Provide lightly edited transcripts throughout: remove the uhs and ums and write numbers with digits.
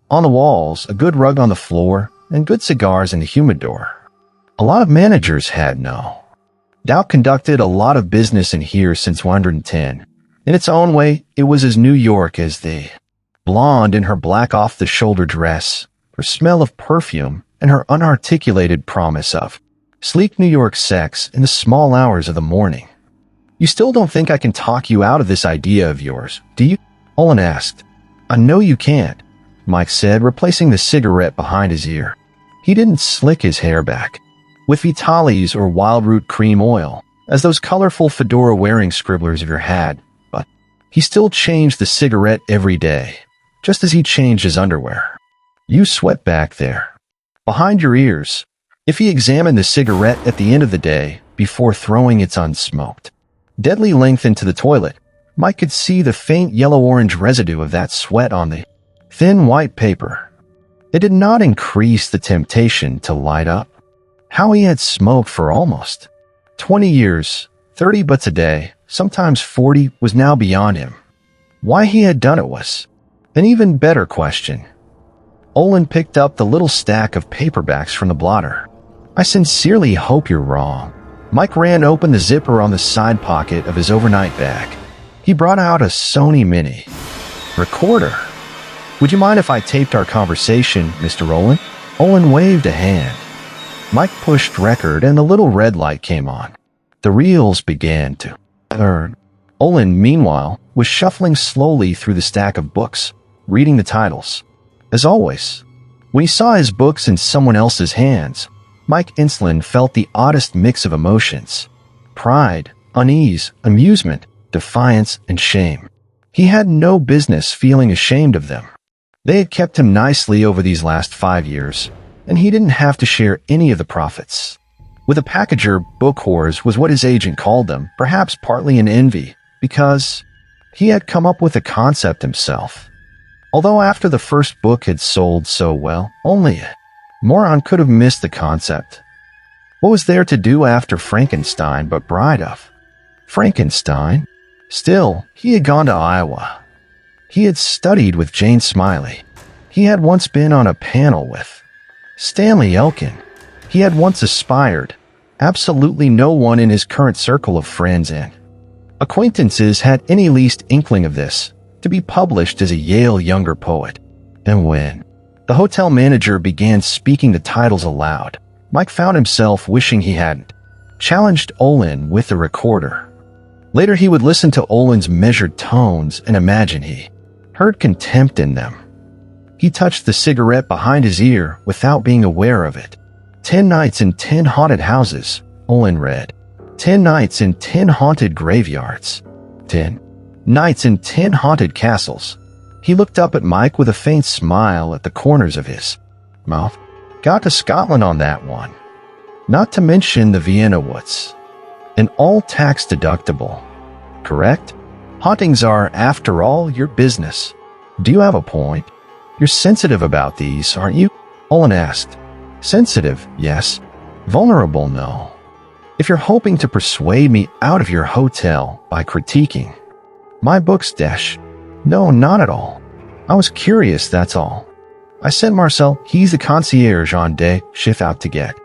on the walls, a good rug on the floor, and good cigars in the humidor. A lot of managers had no doubt conducted a lot of business in here since 110. In its own way, it was as New York as the blonde in her black off-the-shoulder dress, her smell of perfume, and her unarticulated promise of sleek New York sex in the small hours of the morning. "You still don't think I can talk you out of this idea of yours, do you?" Olin asked. "I know you can't," Mike said, replacing the cigarette behind his ear. He didn't slick his hair back with Vitalis or Wildroot cream oil, as those colorful fedora-wearing scribblers of your had, but he still changed the cigarette every day, just as he changed his underwear. "You sweat back there, behind your ears." If he examined the cigarette at the end of the day, before throwing its unsmoked deadly length into the toilet, Mike could see the faint yellow-orange residue of that sweat on the thin white paper. It did not increase the temptation to light up. How he had smoked for almost 20 years, 30 butts a day, sometimes 40, was now beyond him. Why he had done it was an even better question. Olin picked up the little stack of paperbacks from the blotter. "I sincerely hope you're wrong." Mike ran open the zipper on the side pocket of his overnight bag. He brought out a Sony Mini recorder. "Would you mind if I taped our conversation, Mr. Olin?" Olin waved a hand. Mike pushed record and the little red light came on. The reels began to turn. Olin, meanwhile, was shuffling slowly through the stack of books, reading the titles. As always, when he saw his books in someone else's hands, Mike Inslin felt the oddest mix of emotions: pride, unease, amusement, defiance, and shame. He had no business feeling ashamed of them. They had kept him nicely over these last 5 years, and he didn't have to share any of the profits. With a packager, book whores was what his agent called them, perhaps partly in envy, because he had come up with the concept himself. Although after the first book had sold so well, only a moron could have missed the concept. What was there to do after Frankenstein but Bride of Frankenstein? Still, he had gone to Iowa. He had studied with Jane Smiley. He had once been on a panel with Stanley Elkin. He had once aspired. Absolutely no one in his current circle of friends and acquaintances had any least inkling of this, to be published as a Yale younger poet. And when the hotel manager began speaking the titles aloud, Mike found himself wishing he hadn't challenged Olin with the recorder. Later he would listen to Olin's measured tones and imagine he heard contempt in them. He touched the cigarette behind his ear without being aware of it. 10 nights in 10 haunted houses, Olin read. 10 nights in 10 haunted graveyards. 10 nights in 10 haunted castles. He looked up at Mike with a faint smile at the corners of his mouth. "Got to Scotland on that one. Not to mention the Vienna woods. And all tax deductible. Correct? Hauntings are, after all, your business. Do you have a point? You're sensitive about these, aren't you?" Olin asked. "Sensitive, yes. Vulnerable, no. If you're hoping to persuade me out of your hotel by critiquing my books, Desh, no, not at all. I was curious, that's all. I sent Marcel, he's the concierge on day shift, out to get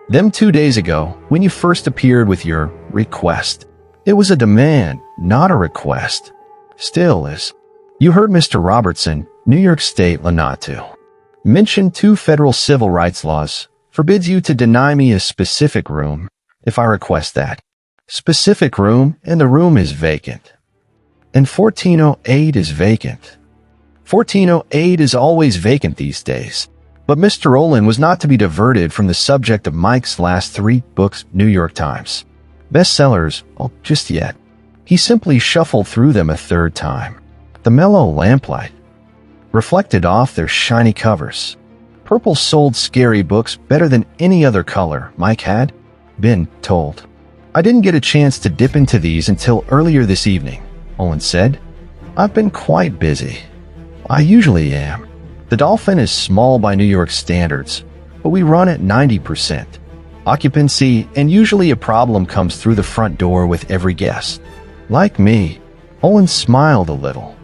them 2 days ago when you first appeared with your request. It was a demand, not a request. Still is. You heard Mr. Robertson, New York State law not to mention 2 federal civil rights laws, forbids you to deny me a specific room if I request that specific room, and the room is vacant. And 1408 is vacant. 1408 is always vacant these days. But Mr. Olin was not to be diverted from the subject of Mike's last 3 books, New York Times bestsellers, just yet. He simply shuffled through them a third time. The mellow lamplight reflected off their shiny covers. Purple sold scary books better than any other color, Mike had been told. "I didn't get a chance to dip into these until earlier this evening," Olin said. "I've been quite busy. I usually am. The Dolphin is small by New York standards, but we run at 90% occupancy, and usually a problem comes through the front door with every guest. Like me." Olin smiled a little.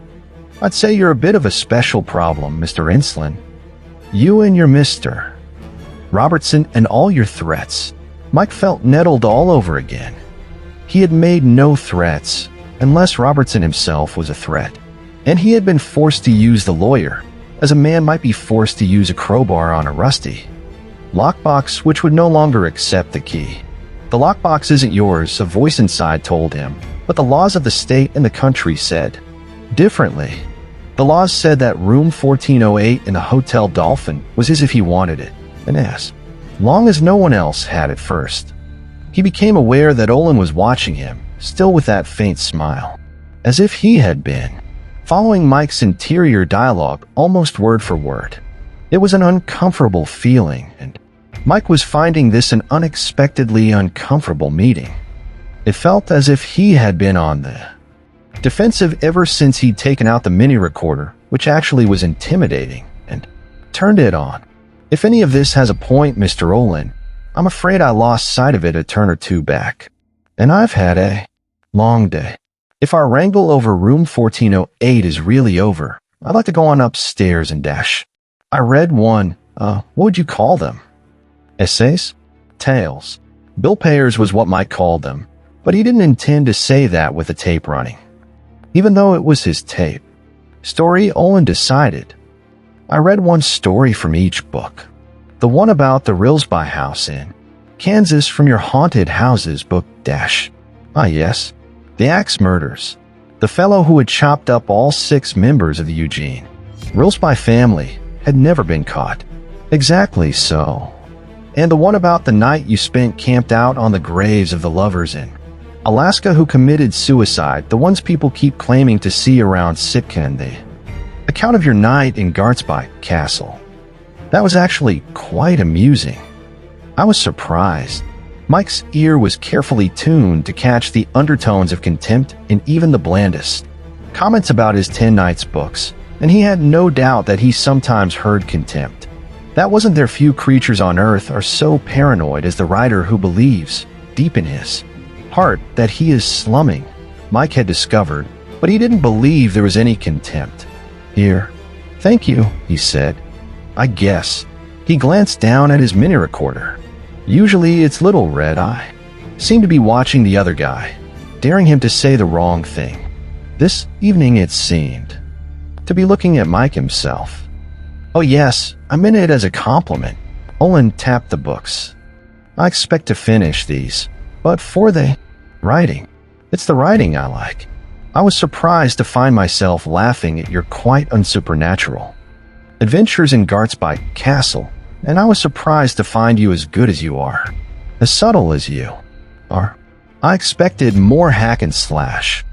"I'd say you're a bit of a special problem, Mr. Inslin. You and your Mr. Robertson and all your threats. Mike felt nettled all over again. He had made no threats, unless Robertson himself was a threat, and he had been forced to use the lawyer, as a man might be forced to use a crowbar on a rusty lockbox which would no longer accept the key. The lockbox isn't yours, a voice inside told him, but the laws of the state and the country said differently. The laws said that room 1408 in the Hotel Dolphin was his if he wanted it, and as long as no one else had it first. He became aware that Olin was watching him, still with that faint smile, as if he had been following Mike's interior dialogue almost word for word. It was an uncomfortable feeling, and Mike was finding this an unexpectedly uncomfortable meeting. It felt as if he had been on the defensive ever since he'd taken out the mini recorder, which actually was intimidating, and turned it on. If any of this has a point, Mr. Olin, I'm afraid I lost sight of it a turn or two back. And I've had a long day. If our wrangle over room 1408 is really over, I'd like to go on upstairs and dash. I read one, what would you call them? Essays? Tales. Bill payers was what Mike called them, but he didn't intend to say that with the tape running. Even though it was his tape. Story, Olin decided. I read one story from each book. The one about the Rilsby house in Kansas from your haunted houses book dash. Ah yes, the axe murders. The fellow who had chopped up all 6 members of the Eugene Rilsby family had never been caught. Exactly so. And the one about the night you spent camped out on the graves of the lovers in Alaska who committed suicide, the ones people keep claiming to see around Sitka, and the account of your night in Gartsby Castle. That was actually quite amusing. I was surprised. Mike's ear was carefully tuned to catch the undertones of contempt in even the blandest comments about his 10 Nights books, and he had no doubt that he sometimes heard contempt. That wasn't there. Few creatures on earth are so paranoid as the writer who believes, deep in his heart, that he is slumming. Mike had discovered, but he didn't believe there was any contempt. Here. Thank you, he said. I guess. He glanced down at his mini recorder. Usually it's little red eye. Seemed to be watching the other guy, daring him to say the wrong thing. This evening it seemed to be looking at Mike himself. Oh yes, I meant it as a compliment. Olin tapped the books. I expect to finish these, but for the writing. It's the writing I like. I was surprised to find myself laughing at your quite unsupernatural adventures in Gartsby Castle, and I was surprised to find you as good as you are, as subtle as you are. I expected more hack and slash.